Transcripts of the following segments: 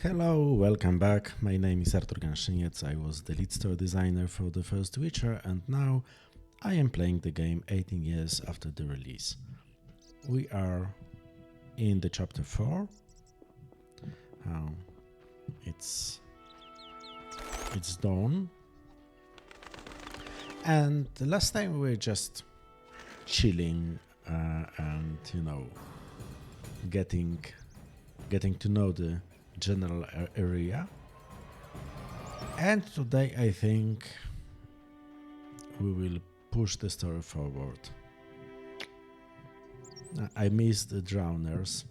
Hello, welcome back. My name is Artur Ganszyniec. I was the lead story designer for the first Witcher, and now I am playing the game 18 years after the release. We are in the chapter 4. It's dawn, and the last time we were just chilling and getting to know the general area. And today I think we will push the story forward. I missed the drowners.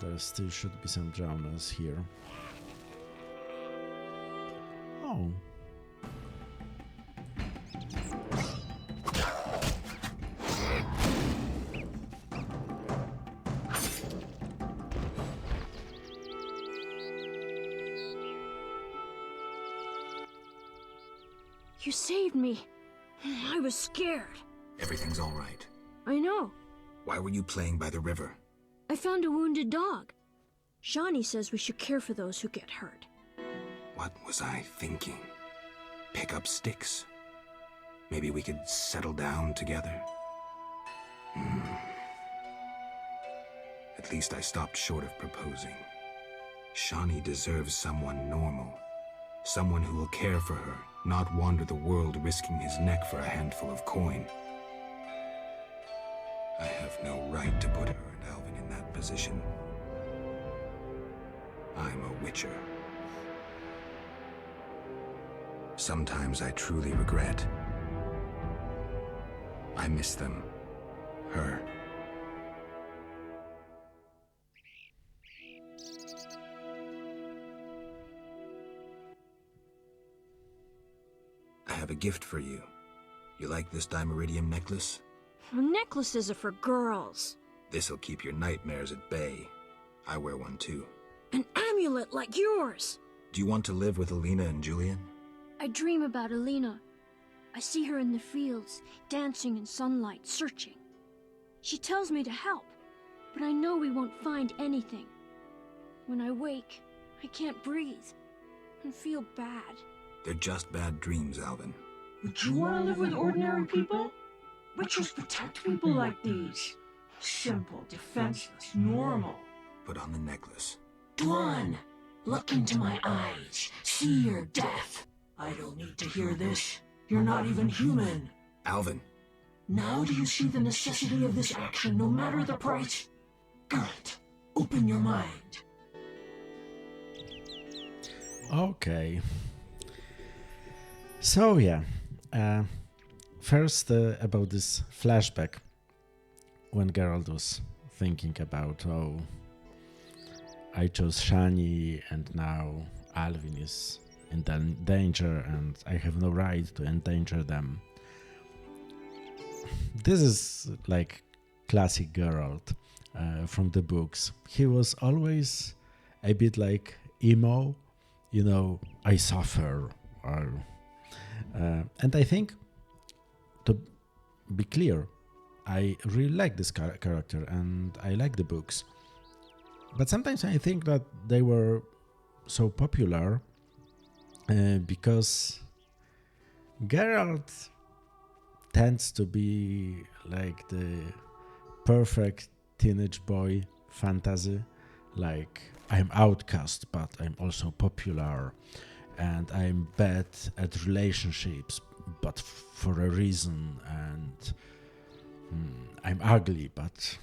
There still should be some drowners here. Oh. You saved me. I was scared. Everything's all right. I know. Why were you playing by the river? I found a wounded dog. Shawnee says we should care for those who get hurt. What was I thinking? Pick up sticks? Maybe we could settle down together? At least I stopped short of proposing. Shawnee deserves someone normal. Someone who will care for her, not wander the world risking his neck for a handful of coin. I have no right to put her and Alvin in that position. I'm a Witcher. Sometimes I truly regret. I miss them. Her. I have a gift for you. You like this dimeridium necklace? Necklaces are for girls. This'll keep your nightmares at bay. I wear one too. An amulet like yours. Do you want to live with Alina and Julian? I dream about Alina. I see her in the fields, dancing in sunlight, searching. She tells me to help, but I know we won't find anything. When I wake, I can't breathe and feel bad. They're just bad dreams, Alvin. Would you want to live with ordinary people? Witchers protect people like these. Simple, defenseless, normal. Put on the necklace. Dwan, look into my eyes. See your death. I don't need to hear this. You're not even human. Alvin. Now do you see the necessity of this action, no matter the price? Good. Open your mind. Okay. So yeah, first about this flashback when Geralt was thinking about, oh, I chose Shani and now Alvin is in danger and I have no right to endanger them. This is like classic Geralt from the books. He was always a bit like emo, I suffer. And I think, to be clear, I really like this character and I like the books. But sometimes I think that they were so popular because Geralt tends to be like the perfect teenage boy fantasy. Like, I'm outcast, but I'm also popular. And I'm bad at relationships, but for a reason. And I'm ugly, but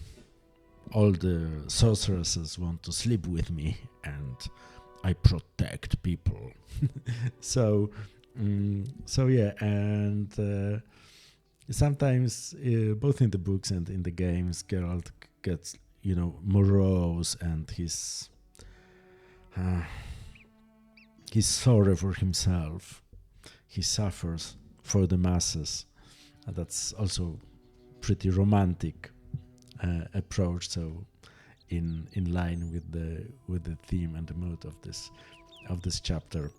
all the sorceresses want to sleep with me, and I protect people. So yeah, and sometimes both in the books and in the games, Geralt gets morose, and he's sorry for himself. He suffers for the masses. That's also pretty romantic approach. So, in line with the theme and the mood of this chapter.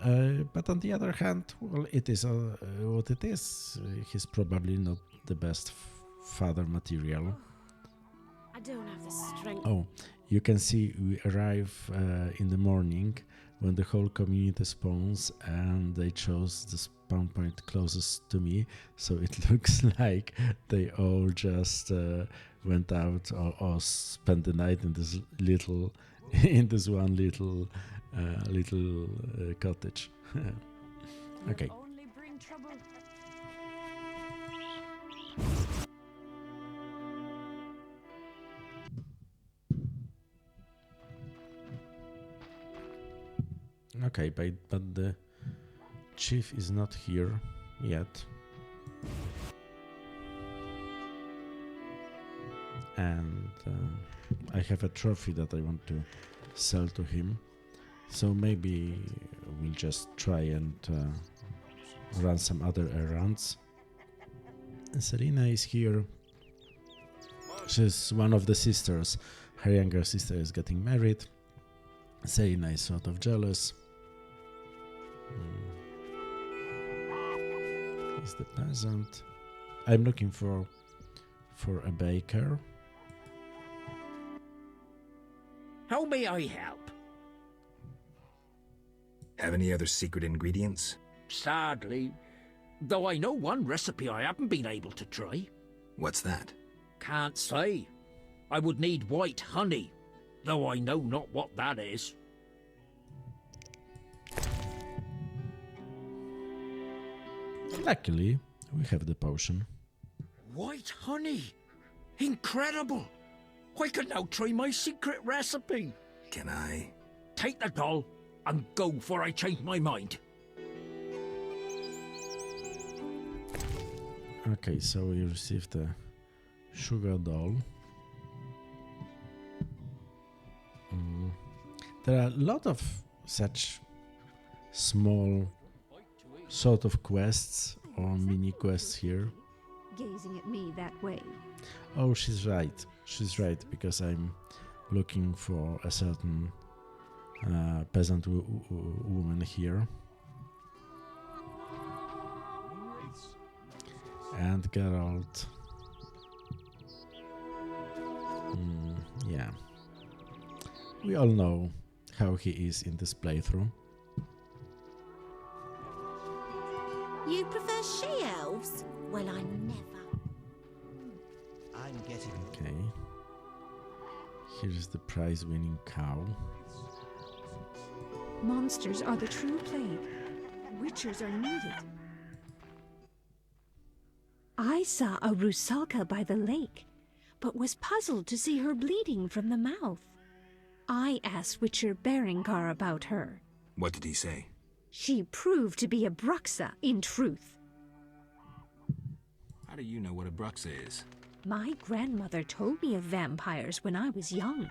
But on the other hand, well, it is what it is. He's probably not the best father material. I don't have the strength. Oh, You can see we arrive in the morning when the whole community spawns, and they chose the spawn point closest to me, so it looks like they all just went out or spent the night in this little in this one little cottage. Okay. Only bring trouble. Okay, but the chief is not here yet. And I have a trophy that I want to sell to him. So maybe we'll just try and run some other errands. Selina is here. She's one of the sisters. Her younger sister is getting married. Selina is sort of jealous. He's the peasant. I'm looking for a baker. How may I help? Have any other secret ingredients? Sadly, though I know one recipe I haven't been able to try. What's that? Can't say. I would need white honey, though I know not what that is. Luckily, we have the potion. White honey? Incredible! I can now try my secret recipe. Can I? Take the doll and go before I change my mind. Okay, so we received a sugar doll. There are a lot of such small sort of quests or mini quests here. Gazing at me that way. Oh, she's right. She's right, because I'm looking for a certain peasant woman here. And Geralt. Yeah. We all know how he is in this playthrough. You prefer she-elves? Well, I never. I'm getting... Okay. Here's the prize-winning cow. Monsters are the true plague. Witchers are needed. I saw a rusalka by the lake, but was puzzled to see her bleeding from the mouth. I asked Witcher Berengar about her. What did he say? She proved to be a Bruxa in truth. How do you know what a Bruxa is? My grandmother told me of vampires when I was young.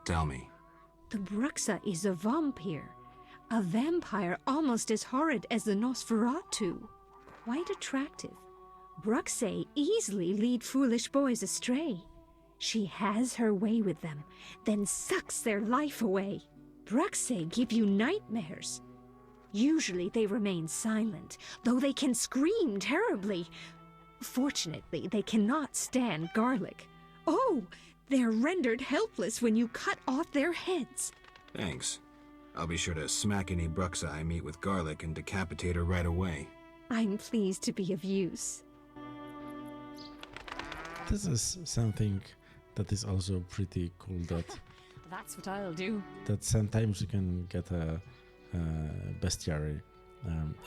Tell me. The Bruxa is a vampire almost as horrid as the Nosferatu. Quite attractive. Bruxae easily lead foolish boys astray. She has her way with them, then sucks their life away. Bruxae give you nightmares. Usually they remain silent, though they can scream terribly. Fortunately, they cannot stand garlic. Oh, they're rendered helpless when you cut off their heads. Thanks. I'll be sure to smack any Bruxa I meet with garlic and decapitate her right away. I'm pleased to be of use. This is something that is also pretty cool, that That's what I'll do. that sometimes you can get a bestiary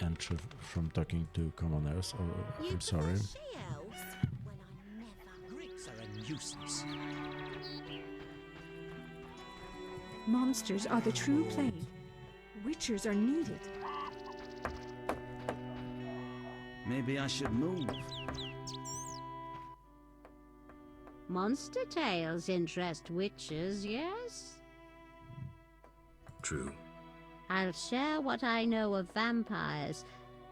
entry from talking to commoners. Oh, You I'm sorry. prefer she-elves? Well, I never. Greeks are a nuisance. Monsters are the true plague. Witchers are needed. Maybe I should move. Monster tales interest witches, yes? True. I'll share what I know of vampires.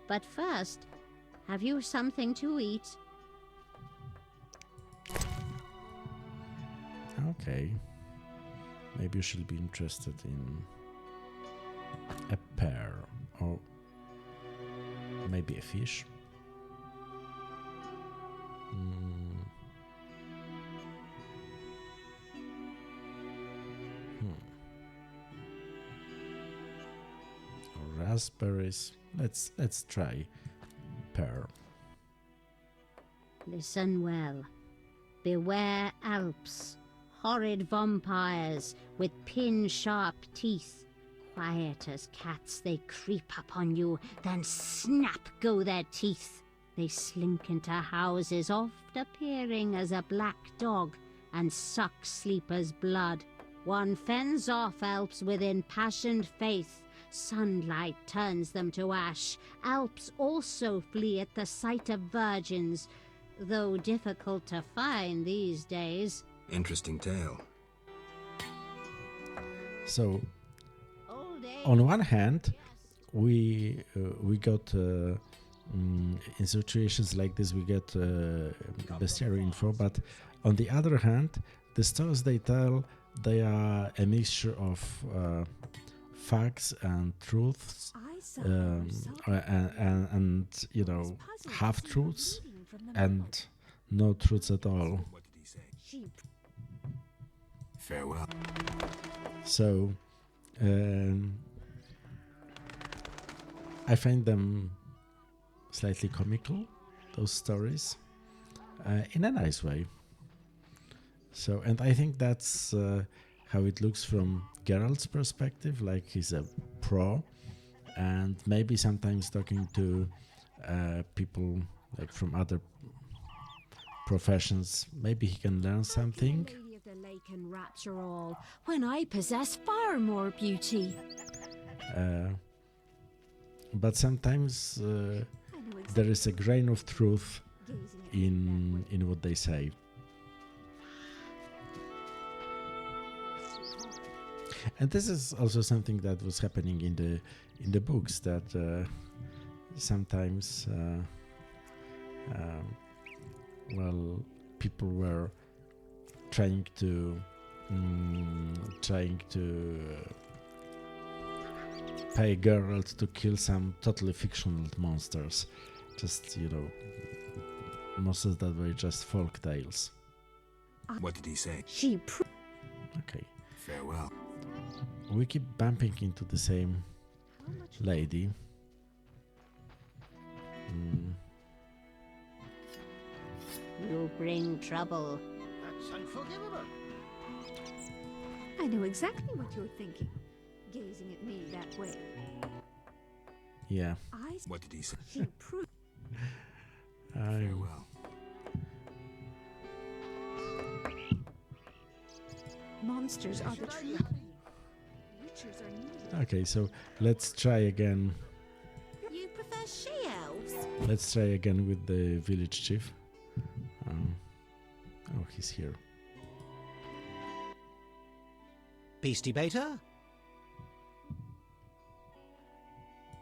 But first, have you something to eat? Okay. Maybe you should be interested in a pear, or maybe a fish. raspberries. Let's try pear. Listen well. Beware Alps, horrid vampires with pin-sharp teeth. Quiet as cats, they creep upon you, then snap go their teeth. They slink into houses, oft appearing as a black dog, and suck sleepers' blood. One fends off Alps with impassioned faith. Sunlight turns them to ash. Alps also flee at the sight of virgins, though difficult to find these days. Interesting tale. So, on one hand, we got in situations like this we get bestiary info, but on the other hand, the stories they tell, they are a mixture of facts and truths, and you know, half truths and no truths at all. What did he say? Farewell. So I find them slightly comical, those stories, in a nice way. So, and I think that's how it looks from Geralt's perspective, like he's a pro, and maybe sometimes talking to people like from other professions, maybe he can learn something. Lady of the lake and rapture all, when I possess far more beauty. But sometimes there is a grain of truth in what they say. And this is also something that was happening in the books, that sometimes people were trying to pay Geralt to kill some totally fictional monsters. Just, you know, most of that were just folk tales. What did he say? Okay. Farewell. We keep bumping into the same lady. You bring trouble. That's unforgivable. I know exactly what you're thinking, gazing at me that way. Yeah. What did he say? Farewell. Monsters are the truth. Witchers are needed. Okay, so let's try again. You prefer she-elves? Let's try again with the village chief. Oh, he's here. Beastie Baiter?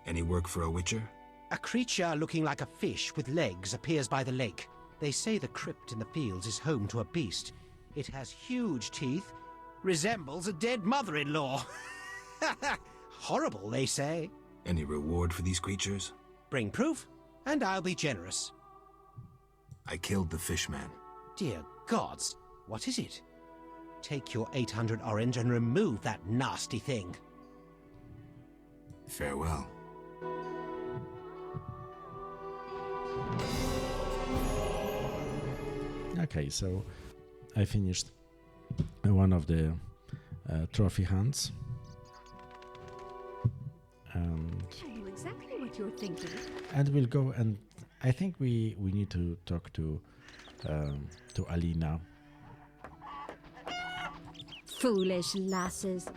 Any work for a witcher? A creature looking like a fish with legs appears by the lake. They say the crypt in the fields is home to a beast. It has huge teeth, resembles a dead mother-in-law. Horrible, they say. Any reward for these creatures? Bring proof, and I'll be generous. I killed the fishman. Dear gods, what is it? Take your 800 orange and remove that nasty thing. Farewell. Okay, so I finished one of the trophy hunts. And I know exactly what you're thinking. and we'll go, and I think we need to talk to Alina. Foolish lasses.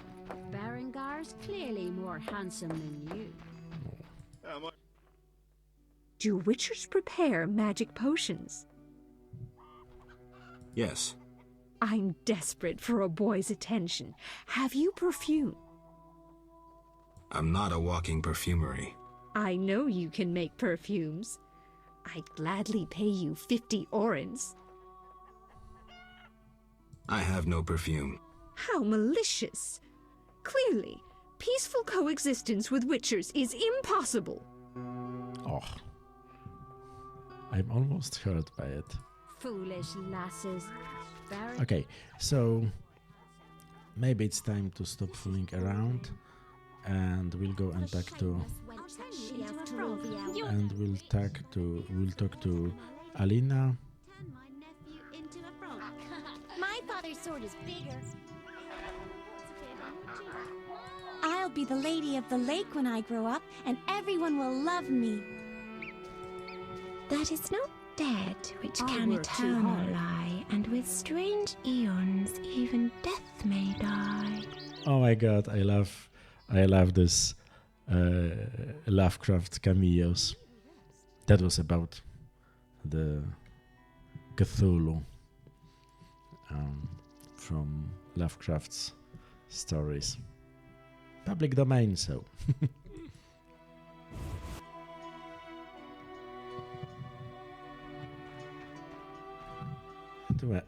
Berengar's clearly more handsome than you. Do witchers prepare magic potions? Yes. I'm desperate for a boy's attention. Have you perfume? I'm not a walking perfumery. I know you can make perfumes. I'd gladly pay you 50 orens. I have no perfume. How malicious! Clearly, peaceful coexistence with witchers is impossible. Oh, I'm almost hurt by it. Foolish lasses. Okay, so maybe it's time to stop fooling around, and we'll go and talk to and we'll talk to Alina. Turn my nephew into a frog. My father's sword is bigger. I'll be the lady of the lake when I grow up, and everyone will love me. That is not dead which I'll can work too eternal hard. lie, and with strange eons even death may die. Oh my god, I love this Lovecraft cameos. That was about the Cthulhu from Lovecraft's stories. Public domain, so.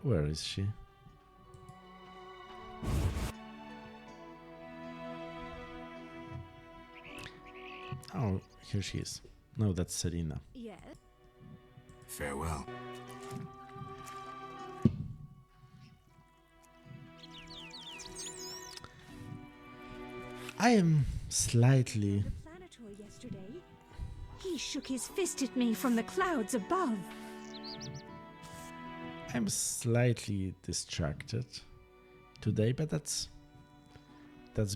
Where is she? Oh, here she is. No, that's Selena. Yes. Farewell. I am slightly... The planetoid yesterday. He shook his fist at me from the clouds above. I'm slightly distracted today, but that's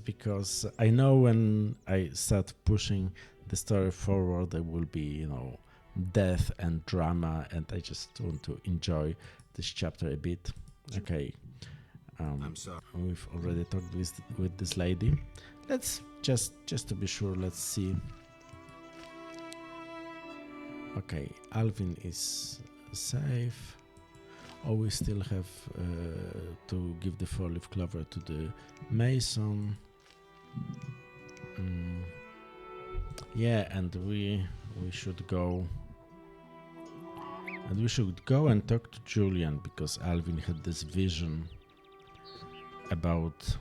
because I know when I start pushing the story forward, there will be, death and drama, and I just want to enjoy this chapter a bit. Okay. I'm sorry. We've already talked with this lady. Let's just to be sure, let's see. Okay, Alvin is safe. Oh, we still have to give the 4-leaf clover to the mason. Yeah, and we should go. And we should go and talk to Julian, because Alvin had this vision about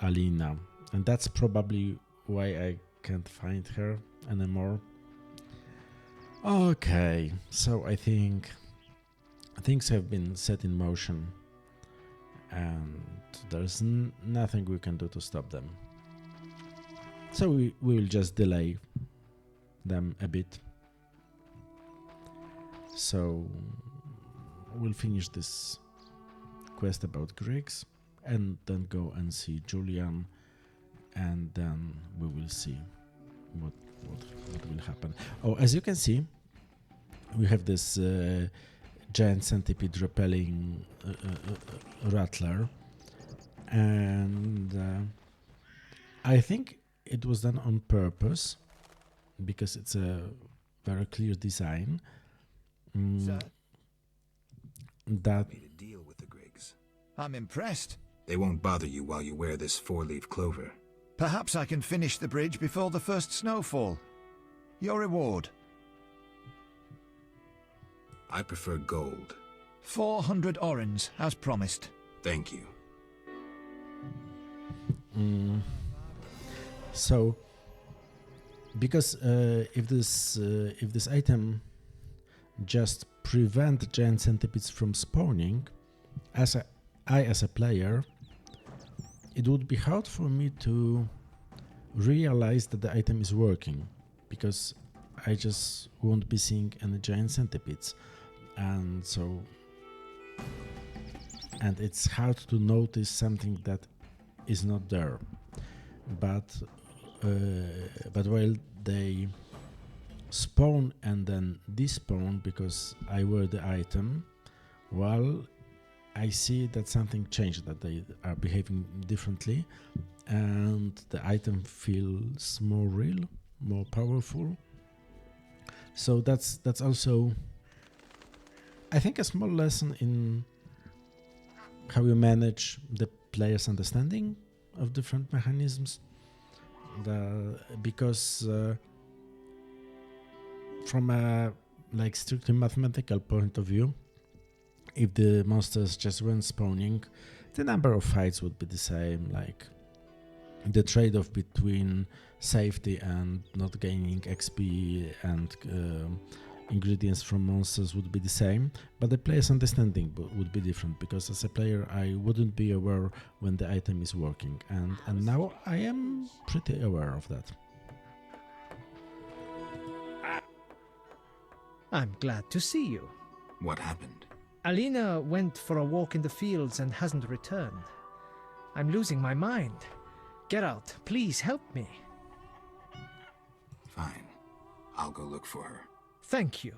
Alina, and that's probably why I can't find her anymore. Okay, so I think things have been set in motion, and there's nothing we can do to stop them. So we will just delay them a bit. So we'll finish this quest about Greeks, and then go and see Julian, and then we will see what will happen. Oh, as you can see, we have this giant centipede repelling rattler, and I think it was done on purpose, because it's a very clear design. That Made a deal with the Griggs. I'm impressed. They won't bother you while you wear this 4-leaf clover. Perhaps I can finish the bridge before the first snowfall. Your reward. I prefer gold. 400 orens, as promised. Thank you. So, because if this item just prevent giant centipedes from spawning, as a player, it would be hard for me to realize that the item is working, because I just won't be seeing any giant centipedes, and it's hard to notice something that is not there. But while they spawn and then despawn because I wear the item, well, I see that something changed, that they are behaving differently, and the item feels more real, more powerful. So that's also, I think, a small lesson in how you manage the player's understanding of different mechanisms. Because from a strictly mathematical point of view, if the monsters just weren't spawning, the number of fights would be the same. Like, the trade-off between safety and not gaining XP and ingredients from monsters would be the same, but the player's understanding would be different, because as a player I wouldn't be aware when the item is working, and now I am pretty aware of that. I'm glad to see you. What happened? Alina went for a walk in the fields and hasn't returned. I'm losing my mind. Geralt, please help me. Fine. I'll go look for her. Thank you.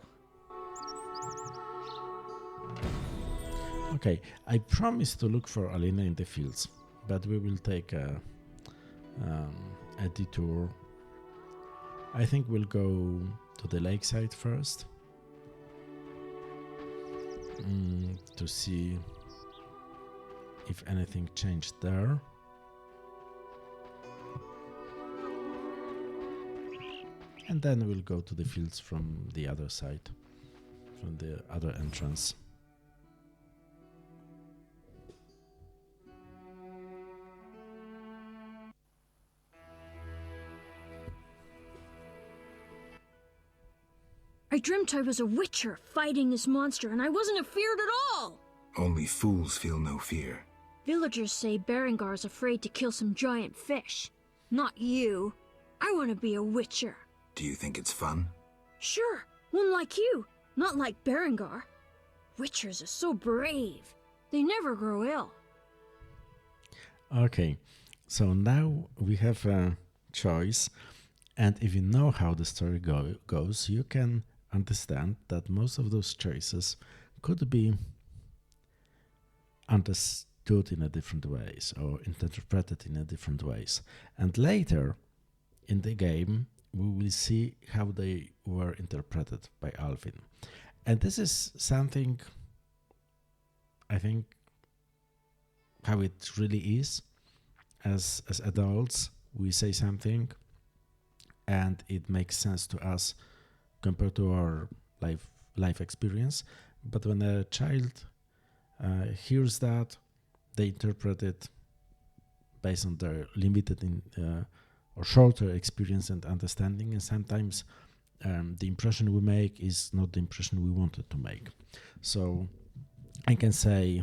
Okay, I promise to look for Alina in the fields, but we will take a detour. I think we'll go to the lakeside first to see if anything changed there. And then we'll go to the fields from the other side, from the other entrance. I dreamt I was a witcher fighting this monster, and I wasn't afeared at all! Only fools feel no fear. Villagers say Berengar's afraid to kill some giant fish. Not you. I want to be a witcher. Do you think it's fun? Sure, one like you, not like Berengar. Witchers are so brave. They never grow ill. Okay, so now we have a choice, and if you know how the story goes, you can understand that most of those choices could be understood in a different ways or interpreted in a different ways. And later in the game, we will see how they were interpreted by Alvin. And this is something, I think, how it really is. As adults, we say something and it makes sense to us compared to our life experience. But when a child hears that, they interpret it based on their limited or shorter experience and understanding, and sometimes the impression we make is not the impression we wanted to make. So I can say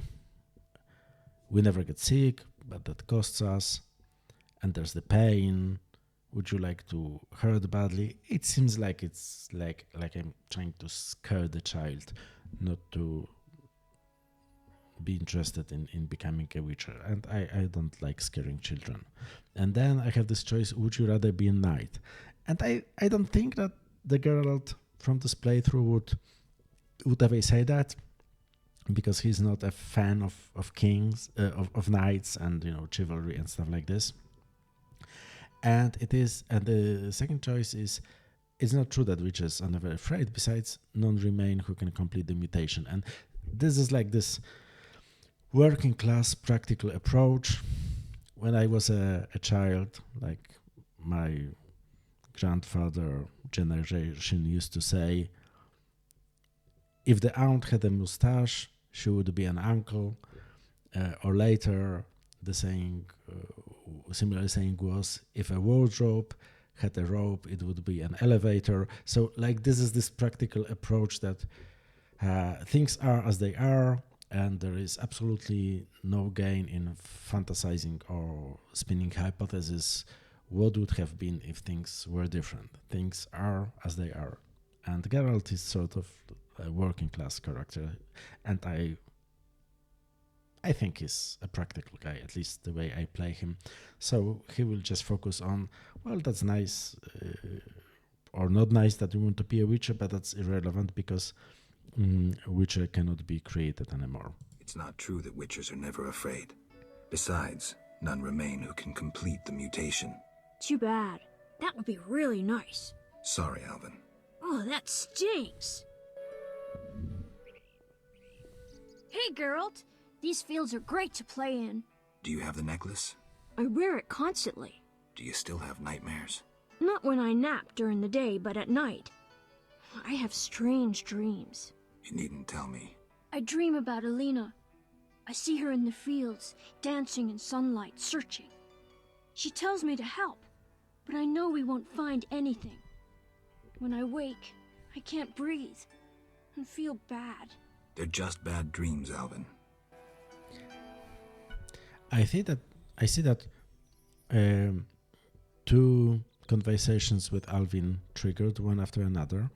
we never get sick, but that costs us, and there's the pain. Would you like to hurt badly? It seems like it's like I'm trying to scare the child, not to be interested in becoming a witcher. And I don't like scaring children. And then I have this choice, would you rather be a knight? And I don't think that the Geralt from this playthrough would ever say that, because he's not a fan of kings, of knights and chivalry and stuff like this. And the second choice is, it's not true that witches are never afraid. Besides, none remain who can complete the mutation. And this is like this working class practical approach. When I was a child, like my grandfather generation used to say, if the aunt had a mustache, she would be an uncle. Or later, the saying, similar saying was, if a wardrobe had a rope, it would be an elevator. So like this is this practical approach that things are as they are, and there is absolutely no gain in fantasizing or spinning hypotheses. What would have been if things were different? Things are as they are. And Geralt is sort of a working class character, and I think he's a practical guy, at least the way I play him. So he will just focus on, well, that's nice or not nice that you want to be a witcher, but that's irrelevant because witcher cannot be created anymore. It's not true that witchers are never afraid. Besides, none remain who can complete the mutation. Too bad. That would be really nice. Sorry, Alvin. Oh, that stinks. Hey, Geralt. These fields are great to play in. Do you have the necklace? I wear it constantly. Do you still have nightmares? Not when I nap during the day, but at night. I have strange dreams. You needn't tell me. I dream about Alina. I see her in the fields, dancing in sunlight, searching. She tells me to help, but I know we won't find anything. When I wake, I can't breathe and feel bad. They're just bad dreams, Alvin. I see that two conversations with Alvin triggered one after another,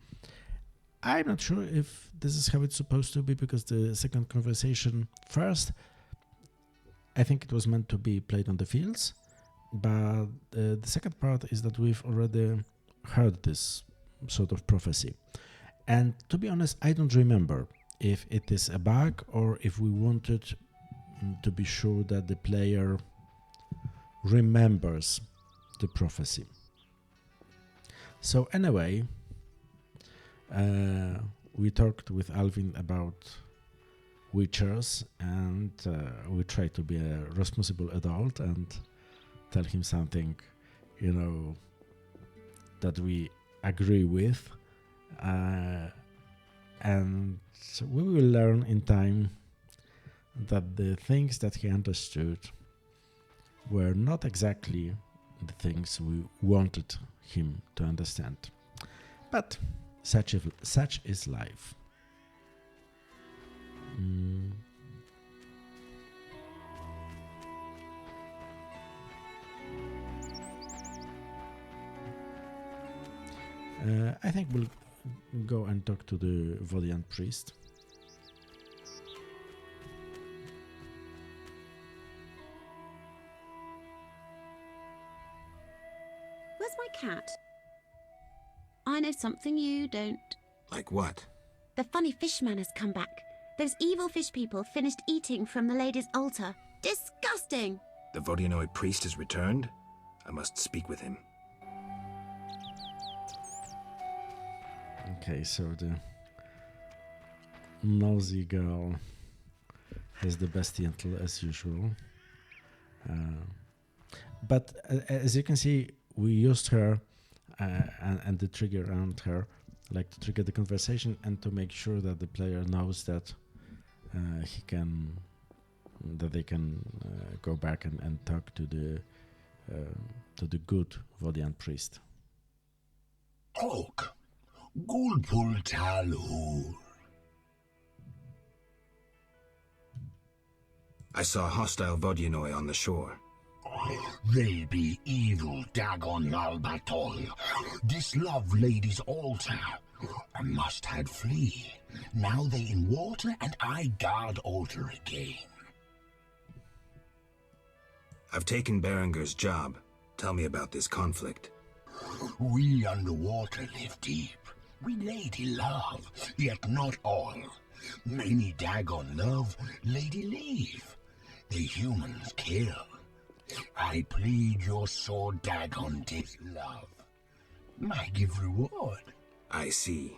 I'm not sure if this is how it's supposed to be, because the second conversation first, I think it was meant to be played on the fields, but the second part is that we've already heard this sort of prophecy. And to be honest, I don't remember if it is a bug or if we wanted to be sure that the player remembers the prophecy. So anyway, we talked with Alvin about Witchers, and we tried to be a responsible adult and tell him something, that we agree with, and we will learn in time that the things that he understood were not exactly the things we wanted him to understand. But such is life. I think we'll go and talk to the Vodian priest. Where's my cat? I know something you don't. Like what? The funny fishman has come back. Those evil fish people finished eating from the lady's altar. Disgusting! The Vodyanoi priest has returned? I must speak with him. Okay, so the nosy girl has the bestial as usual. But as you can see, we used her and the trigger around her, like to trigger the conversation and to make sure that the player knows that they can go back and talk to the good Vodian priest. Talk. Gulpul Talhur. I saw hostile Vodyanoi on the shore. They be evil Dagon Albatol. Dislove lady's altar. I must had flee. Now they in water and I guard altar again. I've taken Berenger's job. Tell me about this conflict. We underwater live deep. We lady love, yet not all. Many Dagon love, lady leave. The humans kill. I plead your sword, Dagon dislove. Might give reward. I see.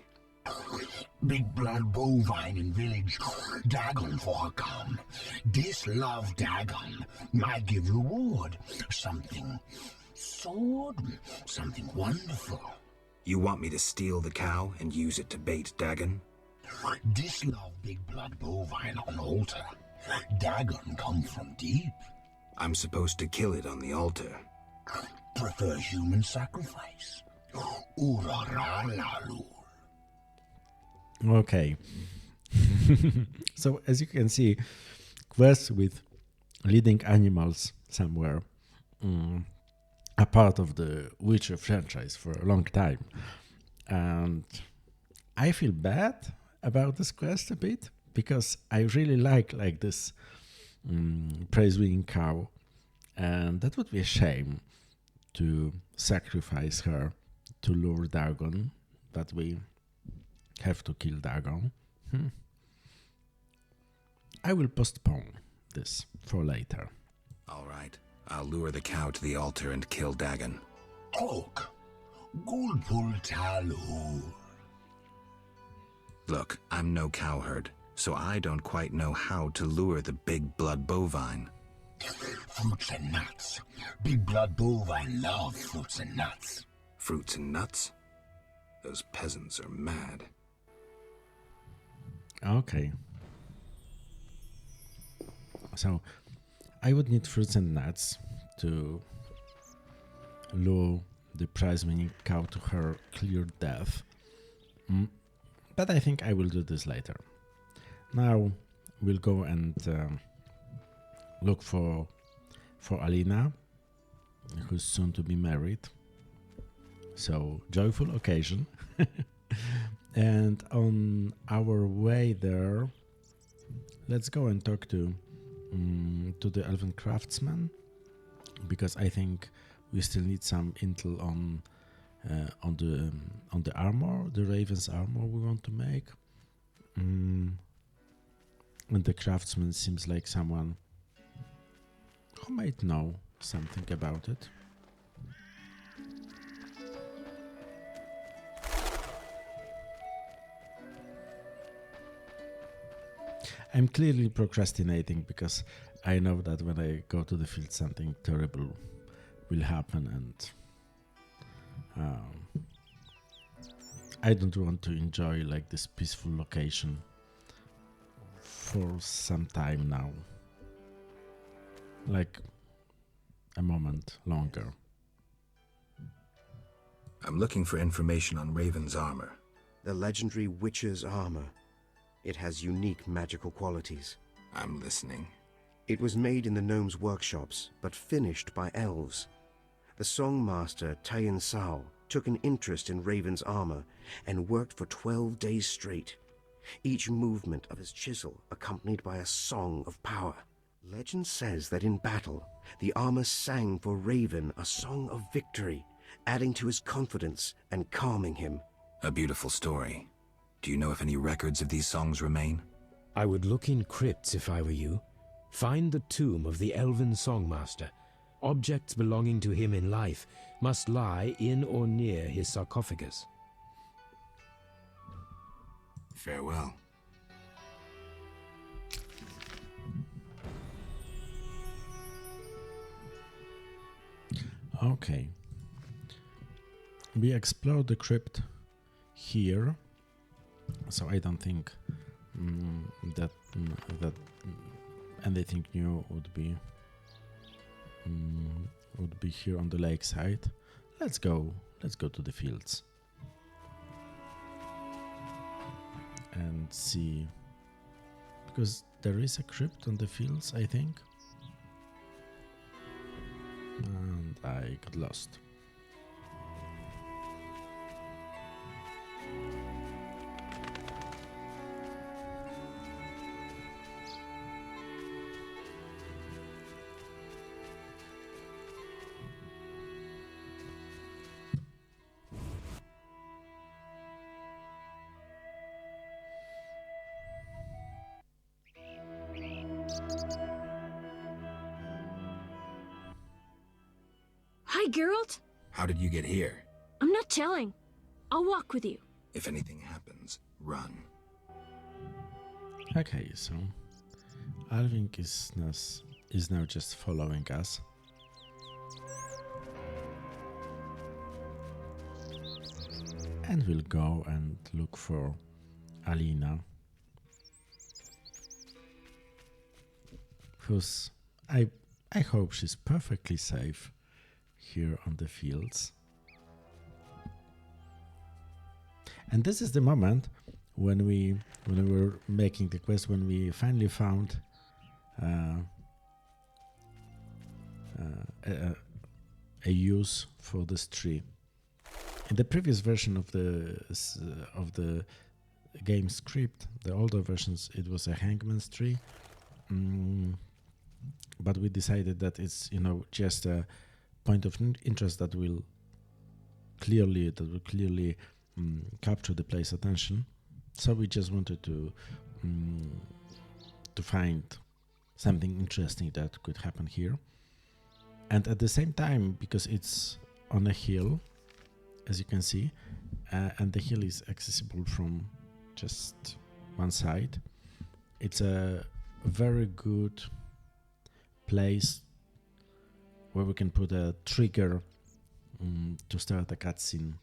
Big blood bovine in village, Dagon for her come. Dislove Dagon, might give reward. Something sword, something wonderful. You want me to steal the cow and use it to bait Dagon? Dislove big blood bovine on altar. Dagon come from deep. I'm supposed to kill it on the altar. Prefer human sacrifice. Uraralalu. Okay. So as you can see, quests with leading animals somewhere are part of the Witcher franchise for a long time. And I feel bad about this quest a bit, because I really like this praise-winning cow, and that would be a shame to sacrifice her to lure Dagon, but we have to kill Dagon. I will postpone this for later. All right. I'll lure the cow to the altar and kill Dagon. Talk. Gulpul Talhur. Look, I'm no cowherd, so I don't quite know how to lure the big blood bovine. Fruits and nuts. Big blood bovine love fruits and nuts. Fruits and nuts? Those peasants are mad. Okay. So, I would need fruits and nuts to lure the prize-winning cow to her clear death. But I think I will do this later. Now, we'll go and look for Alina, who's soon to be married. So, joyful occasion. And on our way there, let's go and talk to the elven craftsman, because I think we still need some intel on the armor, the raven's armor we want to make. And the craftsman seems like someone who might know something about it. I'm clearly procrastinating because I know that when I go to the field something terrible will happen, and I don't want to enjoy like this peaceful location for some time now, like a moment longer. I'm looking for information on Raven's armor. The legendary witch's armor. It has unique magical qualities. I'm listening. It was made in the gnomes' workshops, but finished by elves. The songmaster Tayan Sao took an interest in Raven's armor and worked for 12 days straight, each movement of his chisel accompanied by a song of power. Legend says that in battle, the armor sang for Raven a song of victory, adding to his confidence and calming him. A beautiful story. Do you know if any records of these songs remain? I would look in crypts if I were you. Find the tomb of the elven songmaster. Objects belonging to him in life must lie in or near his sarcophagus. Farewell. Okay. We explored the crypt here, so I don't think that anything new would be here on the lakeside. Let's go to the fields and see, because there is a crypt on the fields, I think, and I got lost. Hi, Geralt. How did you get here? I'm not telling. I'll walk with you. If anything happens, run. Okay, so Alvin is now just following us. And we'll go and look for Alina, who's I hope she's perfectly safe here on the fields. And this is the moment when we were making the quest, when we finally found a use for this tree. In the previous version of the game script, the older versions, it was a hangman's tree, but we decided that it's just a point of interest that will clearly capture the player's attention. So we just wanted to find something interesting that could happen here, and at the same time, because it's on a hill, as you can see, and the hill is accessible from just one side, it's a very good place where we can put a trigger to start a cutscene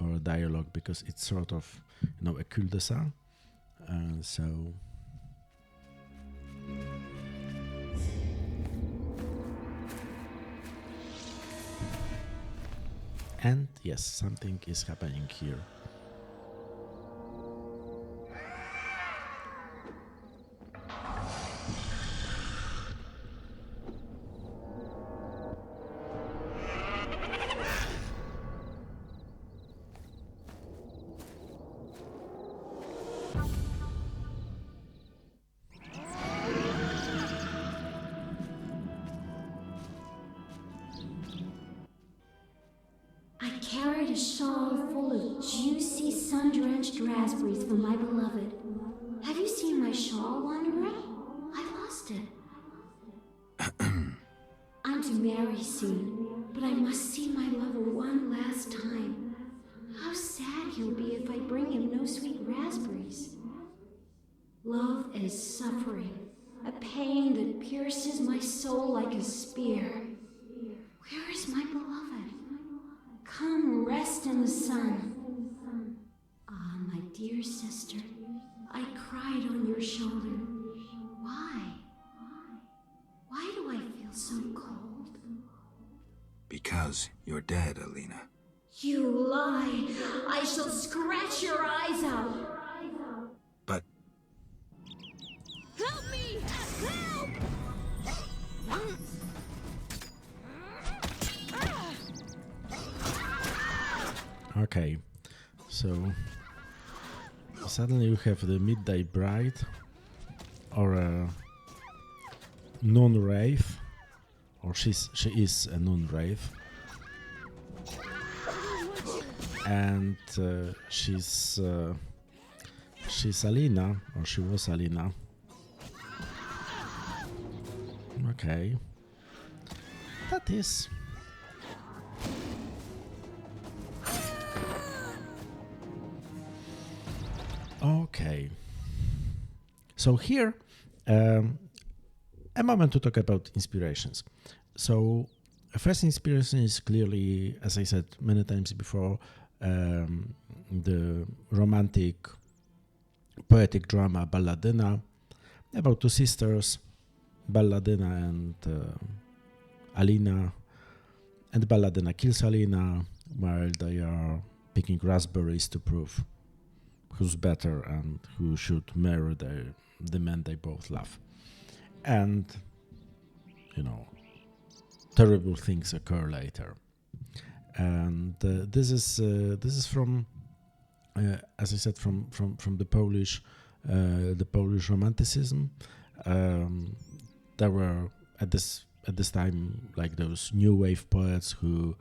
or a dialogue, because it's sort of a cul-de-sac. So and yes, something is happening here. carried a shawl full of juicy, sun-drenched raspberries for my beloved. Have you seen my shawl, Wanderer? I lost it. I'm to marry soon, but I must see my lover one last time. How sad he'll be if I bring him no sweet raspberries. Love is suffering, a pain that pierces my soul like a spear. Where is my beloved? Come rest in the sun. Ah, my dear sister, I cried on your shoulder. Why? Why do I feel so cold? Because you're dead, Alina. You lie! I shall scratch your eyes out! But Help me! Help! Okay, so suddenly you have the midday bride or a nun wraith, or she is a nun wraith, and she's Alina, or she was Alina. Okay, that is. Okay, so here a moment to talk about inspirations. So first inspiration is clearly, as I said many times before, the romantic poetic drama Balladina about two sisters, Balladina and Alina, and Balladina kills Alina while they are picking raspberries to prove who's better and who should marry the man they both love. And, you know, terrible things occur later. And this is from, as I said, from the Polish Romanticism. There were at this time like those new wave poets who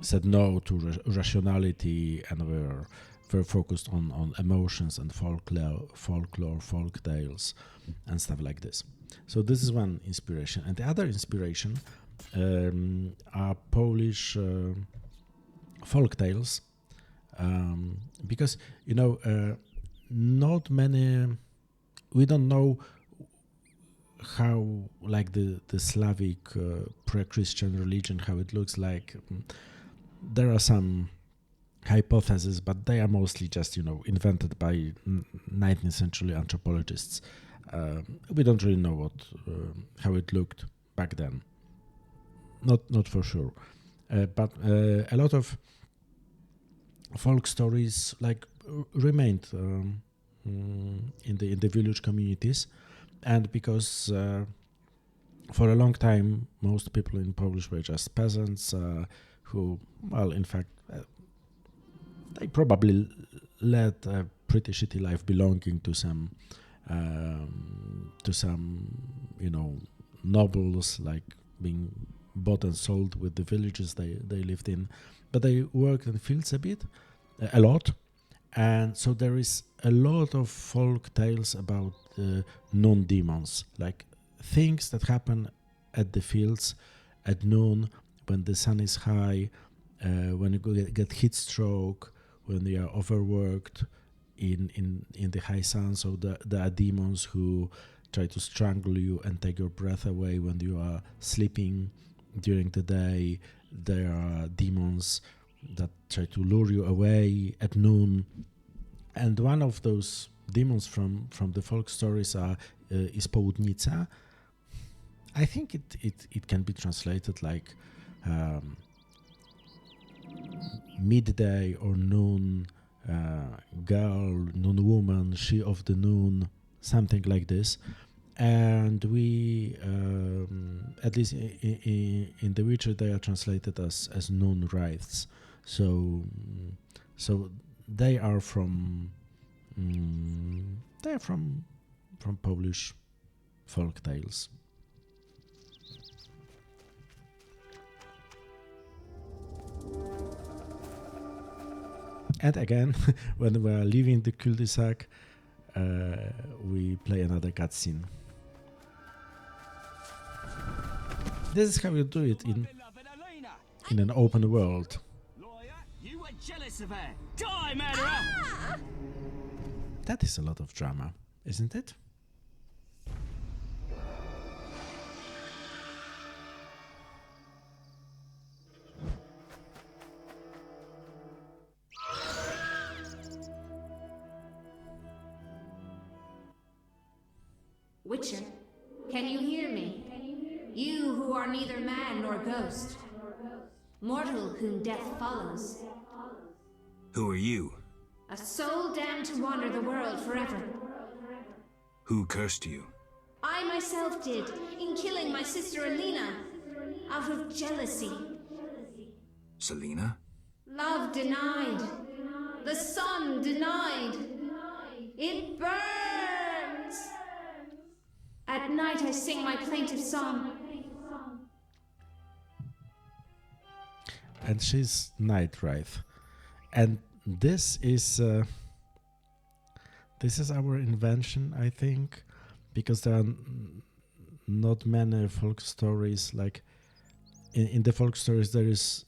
said no to rationality and were very focused on emotions and folklore, folk tales, and stuff like this. So this is one inspiration, and the other inspiration are Polish folk tales, because not many. We don't know how, like the Slavic pre-Christian religion, how it looks like. There are some hypotheses, but they are mostly just, invented by 19th century anthropologists. We don't really know how it looked back then. Not for sure. But a lot of folk stories remained in the village communities, and because for a long time most people in Polish were just peasants who, well, in fact, they probably led a pretty shitty life, belonging to some nobles, like being bought and sold with the villages they lived in. But they worked in fields a lot, and so there is a lot of folk tales about noon demons, like things that happen at the fields at noon when the sun is high, when you get heat stroke, when they are overworked in the high sun. So there are demons who try to strangle you and take your breath away when you are sleeping during the day. There are demons that try to lure you away at noon. And one of those demons from the folk stories is Południca. I think it can be translated like midday or noon girl, noon woman, she of the noon, something like this. And we, at least in The Witcher, they are translated as noon wraiths. So they are from Polish folk tales. And again, when we are leaving the cul-de-sac, we play another cutscene. This is how you do it in an open world. You were jealous of her. Die, murderer! That is a lot of drama, isn't it? Witcher, can you hear me? You who are neither man nor ghost, mortal whom death follows, Who are you? a soul damned to wander the world forever. Who cursed you? I myself did, in killing my sister Alina, out of jealousy. Selena? Love denied. The sun denied. It burns. At night I sing my plaintive song. And she's Night Wraith. And this is our invention, I think, because there are not many folk stories. Like in the folk stories, there is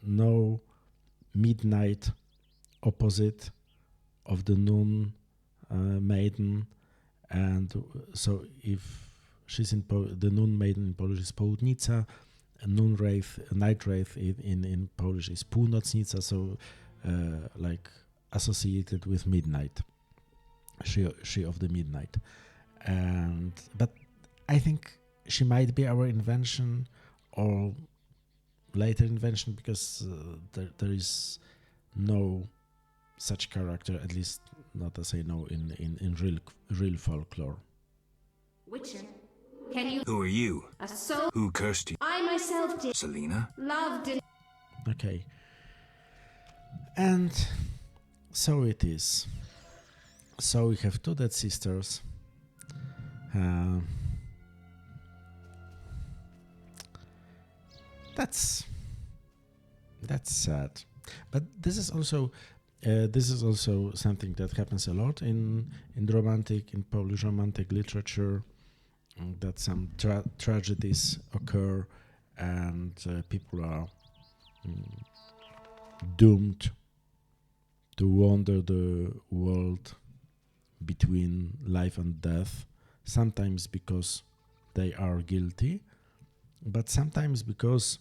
no midnight opposite of the noon maiden, and so if she's the noon maiden in Polish is południca, noon wraith, night wraith in Polish is północnica, so like associated with midnight, she of the midnight. And but I think she might be our invention or later invention, because there is no such character, at least not as I know, in real folklore. Witcher, can you? Who are you? A soul. Who cursed you? I myself did. Selena? Love did. Okay. And so it is. So we have two dead sisters. That's sad. But this is also something that happens a lot in Polish romantic literature, that some tragedies occur and people are doomed to wander the world between life and death, sometimes because they are guilty, but sometimes because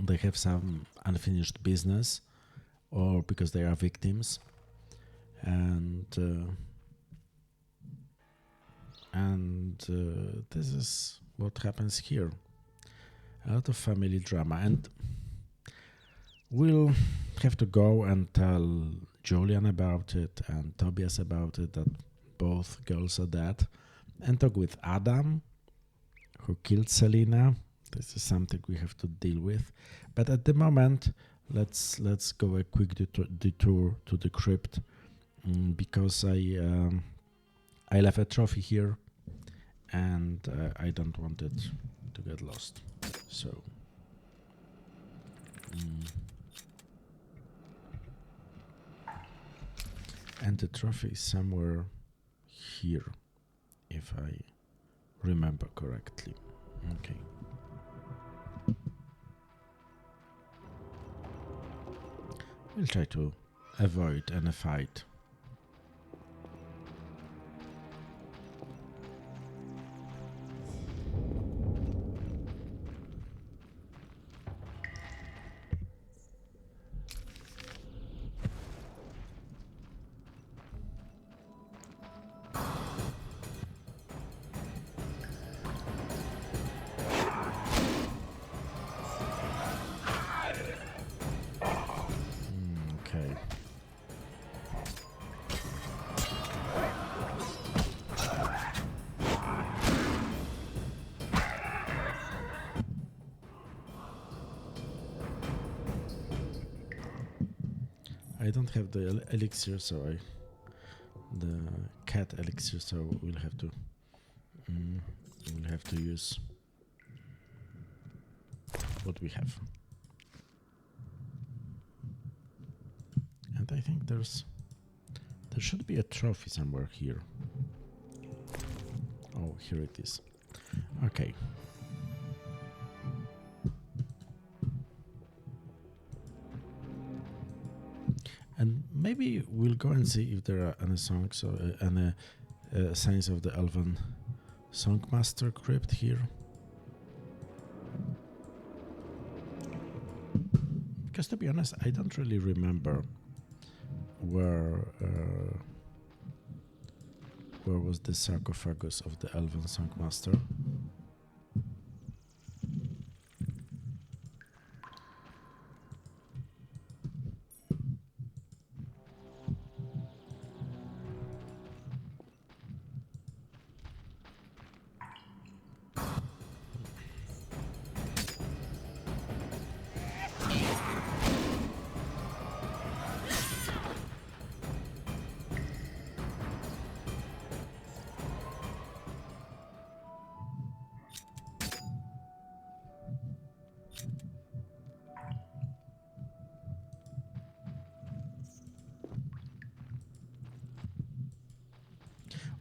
they have some unfinished business or because they are victims. And this is what happens here. A lot of family drama. And we'll have to go and tell Julian about it and Tobias about it, that both girls are dead, and talk with Adam, who killed Selena. This is something we have to deal with. But at the moment, let's go a quick detour to the crypt, because I left a trophy here, and I don't want it to get lost. So. And the trophy is somewhere here, if I remember correctly. Okay. We'll try to avoid any fight. I don't have the elixir, so the cat elixir, so we'll have to use what we have. And And I think there should be a trophy somewhere here. Oh, here it is. Okay. And maybe we'll go and see if there are any songs or any signs of the Elven Songmaster crypt here. Because to be honest, I don't really remember where was the sarcophagus of the Elven Songmaster.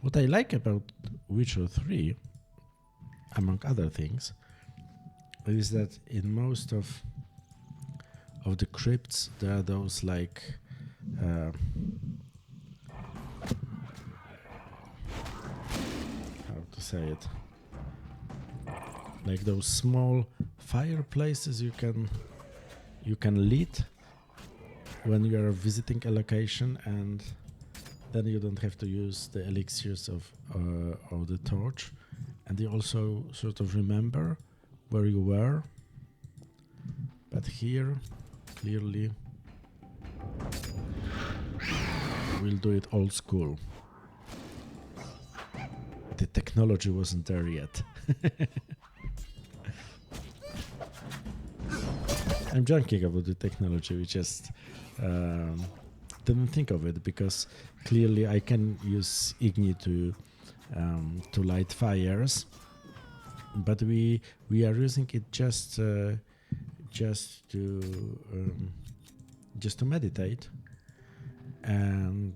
What I like about Witcher 3, among other things, is that in most of the crypts there are those like how to say it, like those small fireplaces you can lit when you are visiting a location, and then you don't have to use the elixirs of or the torch, and you also sort of remember where you were. But here, clearly, we'll do it old school. The technology wasn't there yet. I'm joking about the technology. We just didn't think of it because clearly I can use Igni to light fires, but we are using it just to meditate, and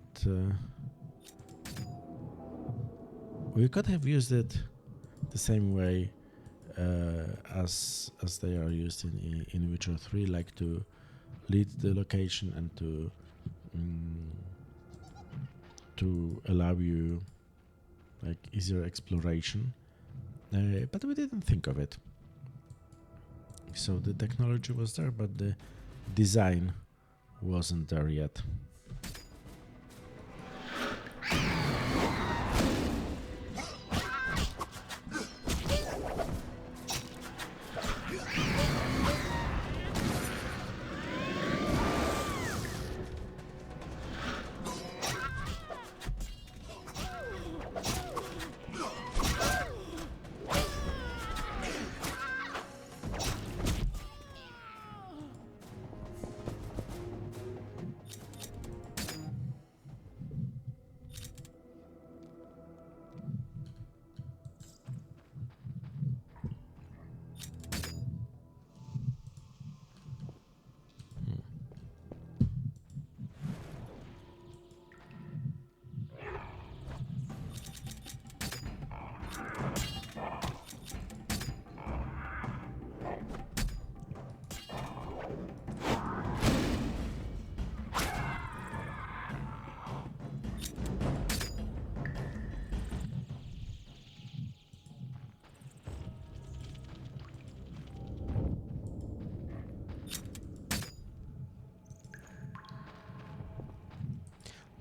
we could have used it the same way as they are used in Witcher 3, like to lead the location and to allow you like easier exploration, but we didn't think of it. So the technology was there, but the design wasn't there yet.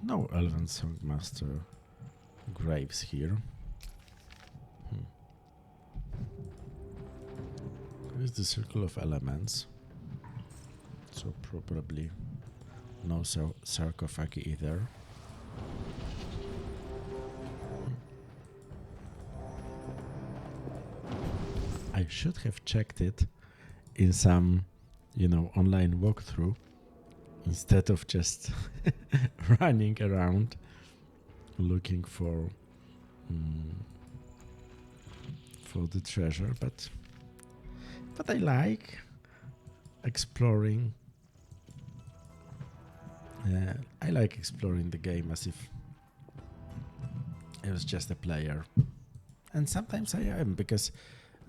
No Elven Songmaster graves here. Here's the Circle of Elements. So probably no sarcophagi either. I should have checked it in some, online walkthrough, instead of just running around looking for the treasure, but I like exploring I like exploring the game as if I was just a player. And sometimes I am, because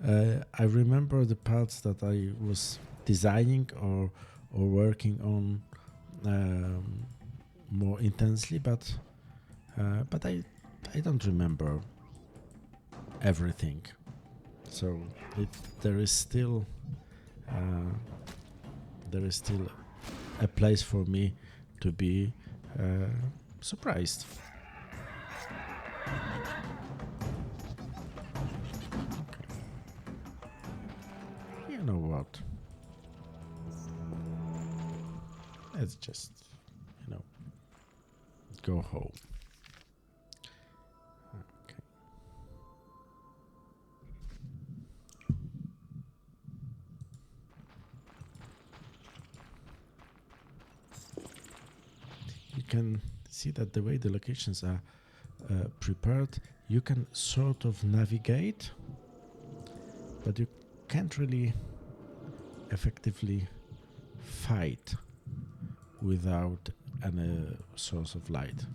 I remember the parts that I was designing or working on more intensely, but I don't remember everything. So there is still a place for me to be surprised. You know what? Let's just, go home. Okay. You can see that the way the locations are prepared, you can sort of navigate, but you can't really effectively fight without any source of light,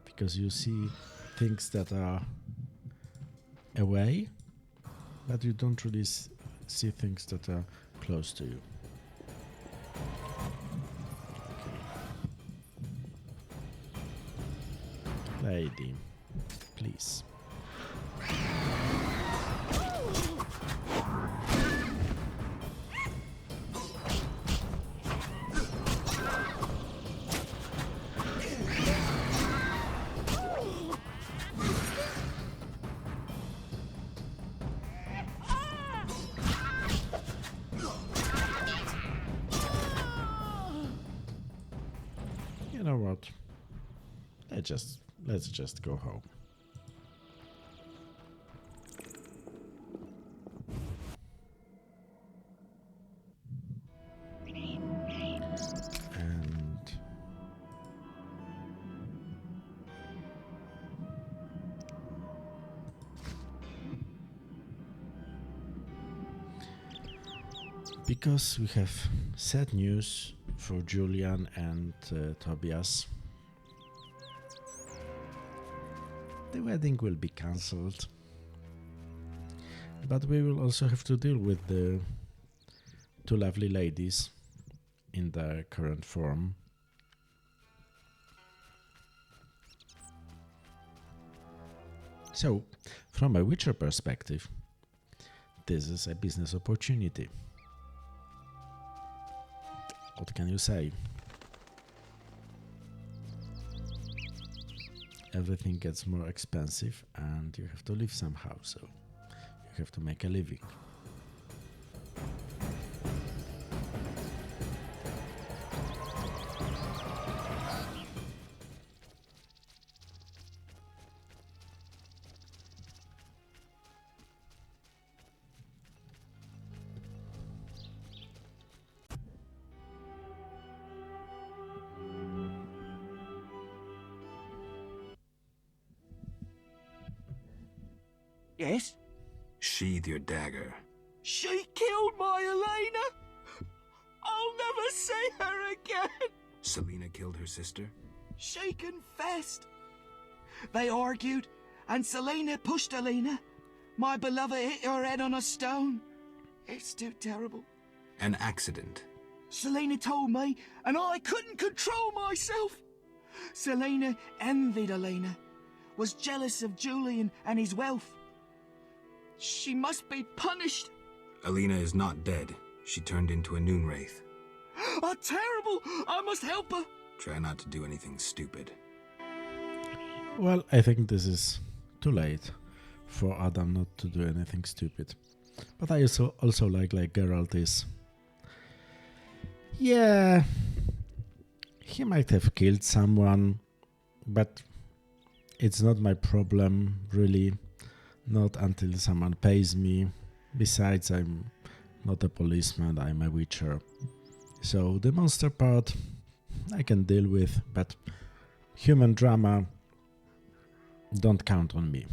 because you see things that are away, but you don't really see things that are close to you. Lady, please. You know what? Let's just go home. And because we have sad news for Julian and Tobias, the wedding will be cancelled. But we will also have to deal with the two lovely ladies in their current form. So, from a Witcher perspective, this is a business opportunity. What can you say? Everything gets more expensive and you have to live somehow, so you have to make a living. Yes? Sheathe your dagger. She killed my Elena! I'll never see her again! Selena killed her sister? She confessed. They argued, and Selena pushed Elena. My beloved hit her head on a stone. It's too terrible. An accident. Selena told me, and I couldn't control myself. Selena envied Elena, was jealous of Julian and his wealth. She must be punished. Elena is not dead. She turned into a noon wraith. Oh, terrible! I must help her. Try not to do anything stupid. Well, I think this is too late for Adam not to do anything stupid. But I also like Geralt is. Yeah, he might have killed someone, but it's not my problem, really. Not until someone pays me. Besides, I'm not a policeman, I'm a witcher. So the monster part I can deal with, but human drama, don't count on me.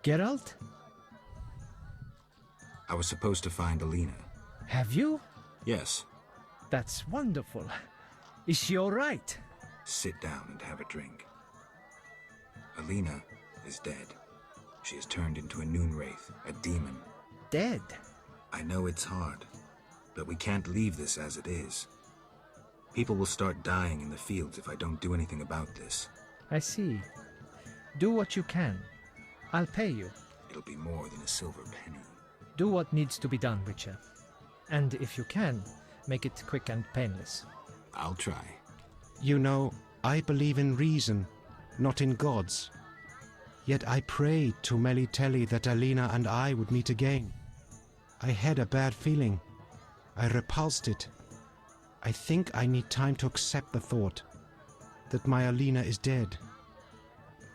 Geralt? I was supposed to find Alina. Have you? Yes. That's wonderful. Is she all right? Sit down and have a drink. Alina is dead. She has turned into a noon wraith, a demon. Dead? I know it's hard, but we can't leave this as it is. People will start dying in the fields if I don't do anything about this. I see. Do what you can. I'll pay you. It'll be more than a silver penny. Do what needs to be done, Witcher. And if you can, make it quick and painless. I'll try. You know, I believe in reason, not in gods. Yet I prayed to Melitele that Alina and I would meet again. I had a bad feeling. I repulsed it. I think I need time to accept the thought that my Alina is dead.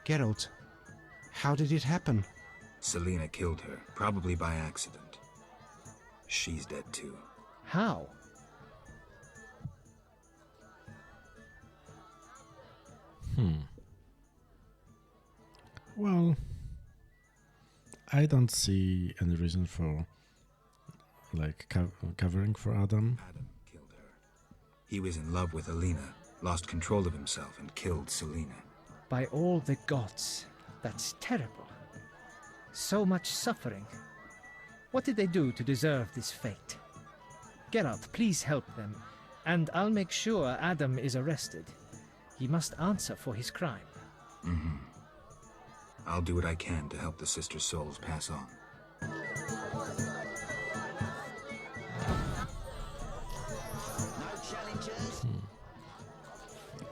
Geralt, how did it happen? Selena killed her, probably by accident. She's dead too. How? Well, I don't see any reason for covering for Adam. Adam killed her. He was in love with Alina, lost control of himself, and killed Selena. By all the gods, that's terrible. So much suffering. What did they do to deserve this fate? Geralt, please help them, and I'll make sure Adam is arrested. He must answer for his crime. Mm-hmm. I'll do what I can to help the sister souls pass on.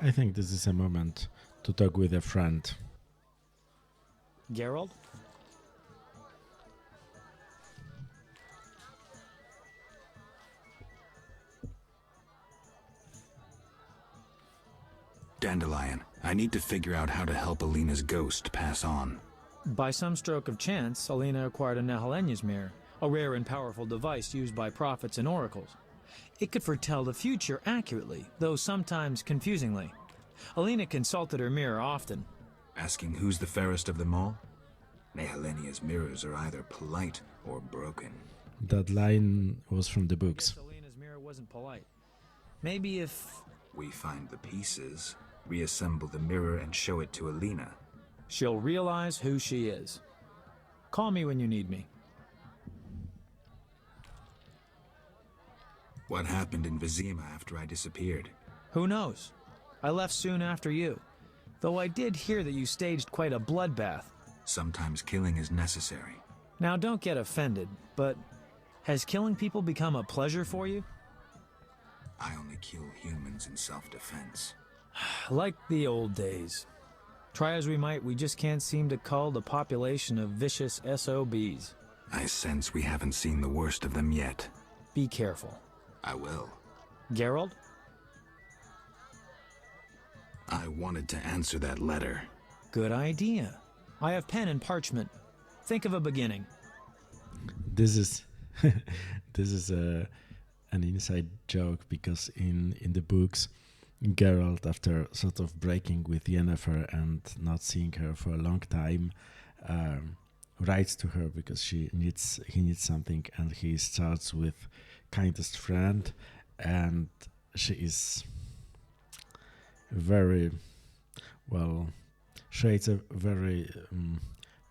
I think this is a moment to talk with a friend. Geralt? Dandelion, I need to figure out how to help Alina's ghost pass on. By some stroke of chance, Alina acquired a Nehelenya's mirror, a rare and powerful device used by prophets and oracles. It could foretell the future accurately, though sometimes confusingly. Alina consulted her mirror often. Asking who's the fairest of them all? Nehelenya's mirrors are either polite or broken. That line was from the books. Alina's mirror wasn't polite. Maybe if we find the pieces, reassemble the mirror and show it to Alina, she'll realize who she is. Call me when you need me. What happened in Vizima after I disappeared? Who knows? I left soon after you, though I did hear that you staged quite a bloodbath. Sometimes killing is necessary. Now don't get offended, but has killing people become a pleasure for you? I only kill humans in self-defense. Like the old days. Try as we might, we just can't seem to cull the population of vicious SOBs. I sense we haven't seen the worst of them yet. Be careful. I will. Geralt? I wanted to answer that letter. Good idea. I have pen and parchment. Think of a beginning. This is an inside joke, because in the books, Geralt, after sort of breaking with Yennefer and not seeing her for a long time, writes to her because he needs something, and he starts with kindest friend, and she is very shades a very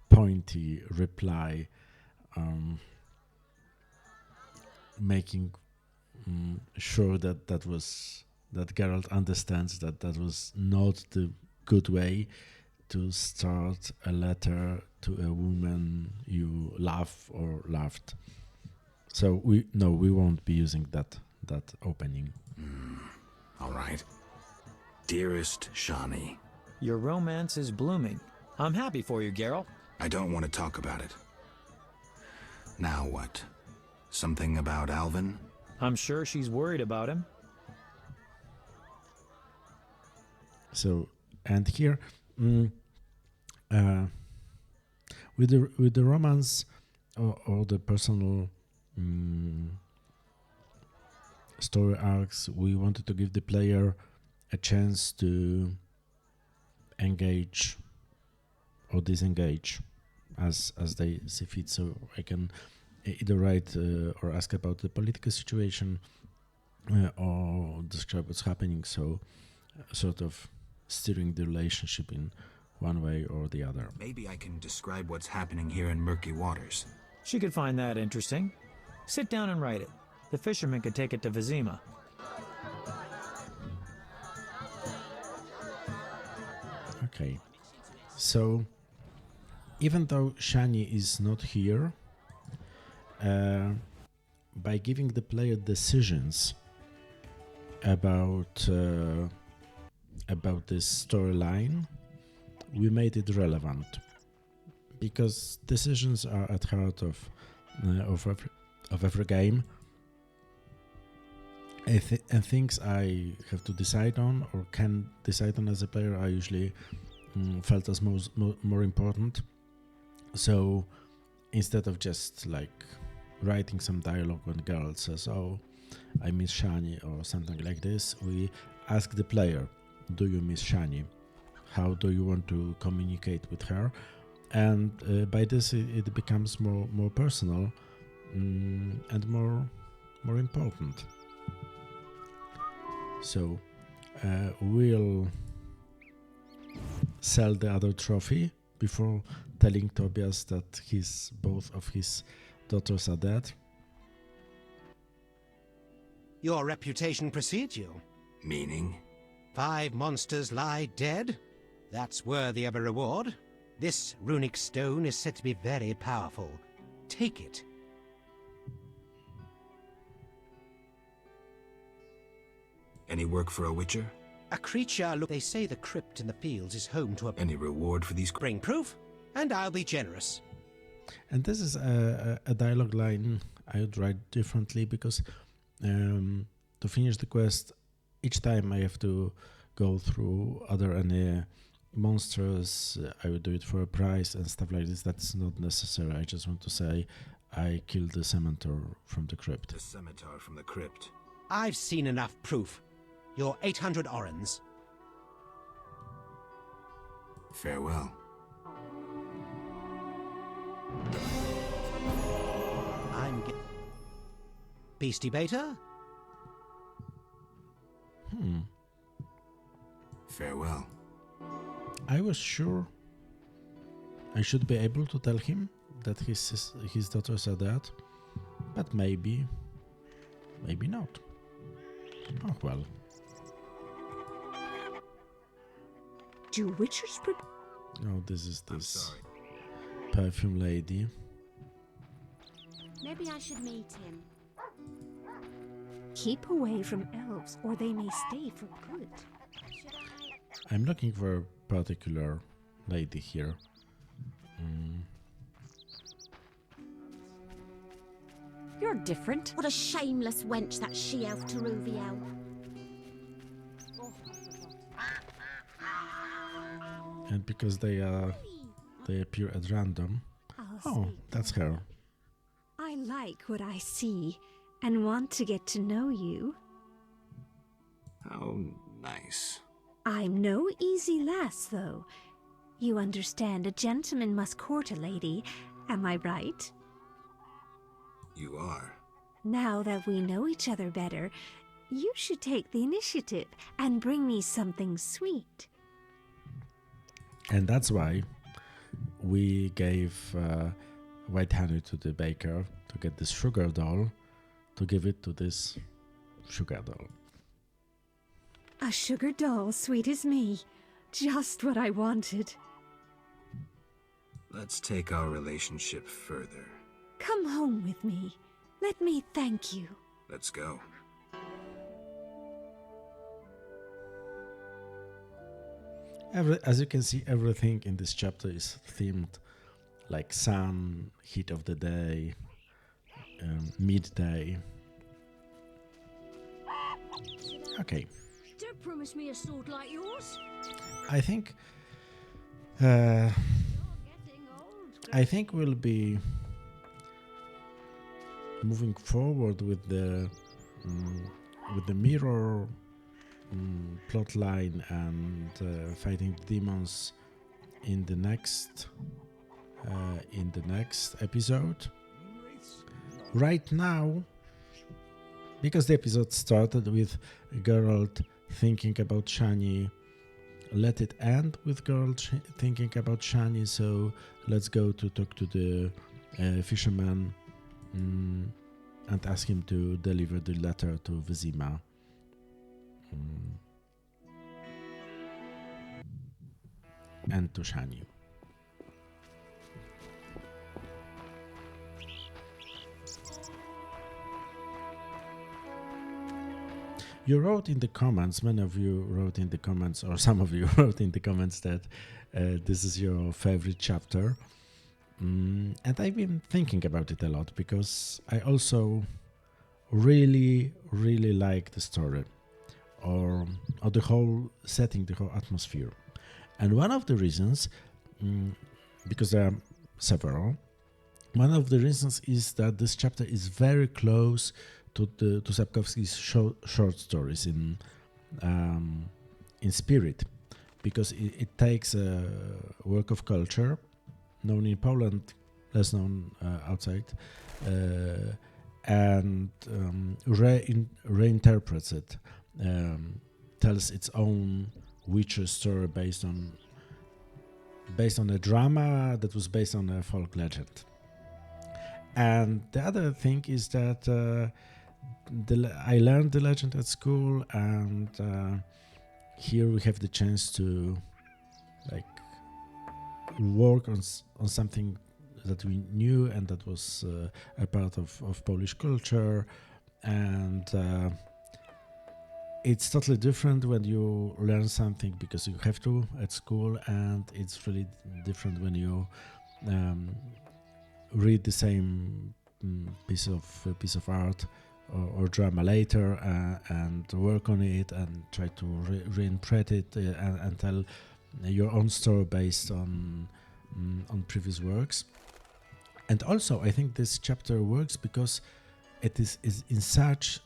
pointy reply, making sure that Geralt understands that was not the good way to start a letter to a woman you love or loved. So we won't be using that opening. All right. Dearest Shani. Your romance is blooming. I'm happy for you, Geralt. I don't want to talk about it. Now what? Something about Alvin? I'm sure she's worried about him. So, and here, with the romance or the personal story arcs, we wanted to give the player a chance to engage or disengage as they see fit. So I can either write or ask about the political situation or describe what's happening. So sort of steering the relationship in one way or the other. Maybe I can describe what's happening here in murky waters. She could find that interesting. Sit down and write it. The fisherman could take it to Vizima. Okay. So, even though Shani is not here, by giving the player decisions about this storyline, we made it relevant, because decisions are at heart of every game, and things I have to decide on or can decide on as a player are usually felt as more important. So instead of just like writing some dialogue when girl says, "Oh, I miss Shani," or something like this, we ask the player, "Do you miss Shani? How do you want to communicate with her?" And by this it becomes more personal and more important. So we'll sell the other trophy before telling Tobias that both of his daughters are dead. Your reputation precedes you. Meaning? 5 monsters lie dead? That's worthy of a reward. This runic stone is said to be very powerful. Take it. Any work for a witcher? A creature, look, they say the crypt in the fields is home to a... Any reward for these... Bring proof, and I'll be generous. And this is a dialogue line I would write differently, because to finish the quest, each time I have to go through are there any monsters, I would do it for a price and stuff like this. That's not necessary. I just want to say I killed the scimitar from the crypt. The scimitar from the crypt. I've seen enough proof. Your 800 orens. Farewell. Beastie Beta? Farewell. I was sure I should be able to tell him that his daughters are dead, but maybe not. Oh well. Do witchers Oh, this is this perfume lady. Maybe I should meet him. keep away from elves, or they may stay for good? I'm looking for a particular lady here. You're different. What a shameless wench that she-elf Teruviel. And because they appear at random. Oh, that's her. I like what I see and want to get to know you. How nice. I'm no easy lass, though. You understand a gentleman must court a lady, am I right? You are. Now that we know each other better, you should take the initiative and bring me something sweet. And that's why we gave white honey to the baker to get this sugar doll, to give it to this sugar doll. A sugar doll sweet as me. Just what I wanted. Let's take our relationship further. Come home with me. Let me thank you. Let's go. As you can see, everything in this chapter is themed like sun, heat of the day, midday. Okay. Don't promise me a sword like yours. I think we'll be moving forward with the mirror plot line and fighting demons in the next in the next episode. Right now, because the episode started with Geralt thinking about Shani, let it end with Geralt thinking about Shani, so let's go to talk to the fisherman and ask him to deliver the letter to Vizima. And to Shani. You wrote in the comments, many of you wrote in the comments, or some of you wrote in the comments that this is your favorite chapter. And I've been thinking about it a lot because I also really like the story or the whole setting, the whole atmosphere. And one of the reasons, because there are several, one of the reasons is that this chapter is very close to Sapkowski's short stories in spirit, because it takes a work of culture known in Poland, less known outside, and reinterprets it, tells its own Witcher story based on a drama that was based on a folk legend. And the other thing is that I learned the legend at school, and here we have the chance to work on something that we knew and that was a part of Polish culture, and it's totally different when you learn something because you have to at school, and it's really different when you read the same piece of art or drama later and work on it and try to reinterpret it and tell your own story based on previous works. And also, I think this chapter works because it is in such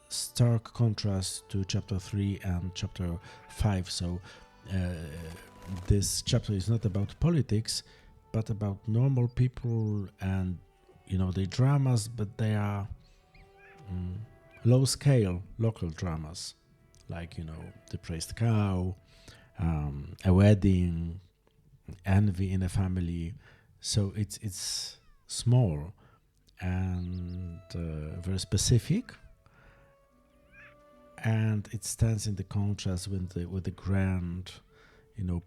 stark contrast to chapter 3 and chapter 5. So this chapter is not about politics, but about normal people and their dramas, but they are low scale local dramas, like the praised cow, a wedding, envy in a family. So it's small and very specific, and it stands in the contrast with the grand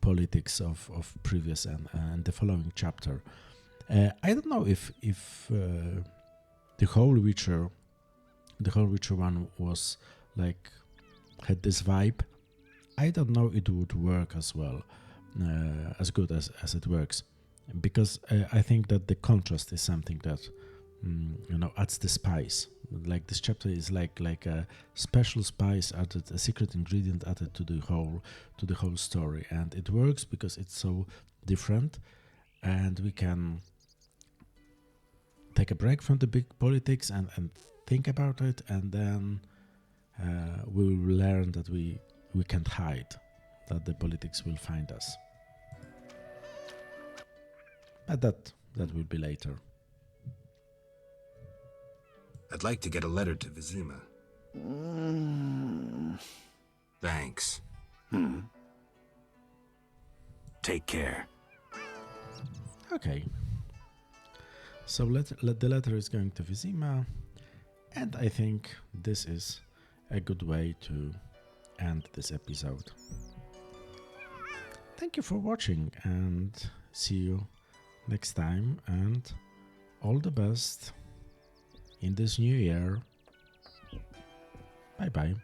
politics of previous and the following chapter. I don't know if the whole Witcher one was had this vibe. I don't know it would work as well, as good as it works, because I think that the contrast is something that adds the spice. Like this chapter is like a special spice added, a secret ingredient added to the whole story, and it works because it's so different, and we can take a break from the big politics and think about it, and then we will learn that we can't hide, that the politics will find us. But that will be later. I'd like to get a letter to Vizima. Thanks. Take care. Okay. So the letter is going to Vizima, and I think this is a good way to end this episode. Thank you for watching, and see you next time, and all the best in this new year. Bye bye.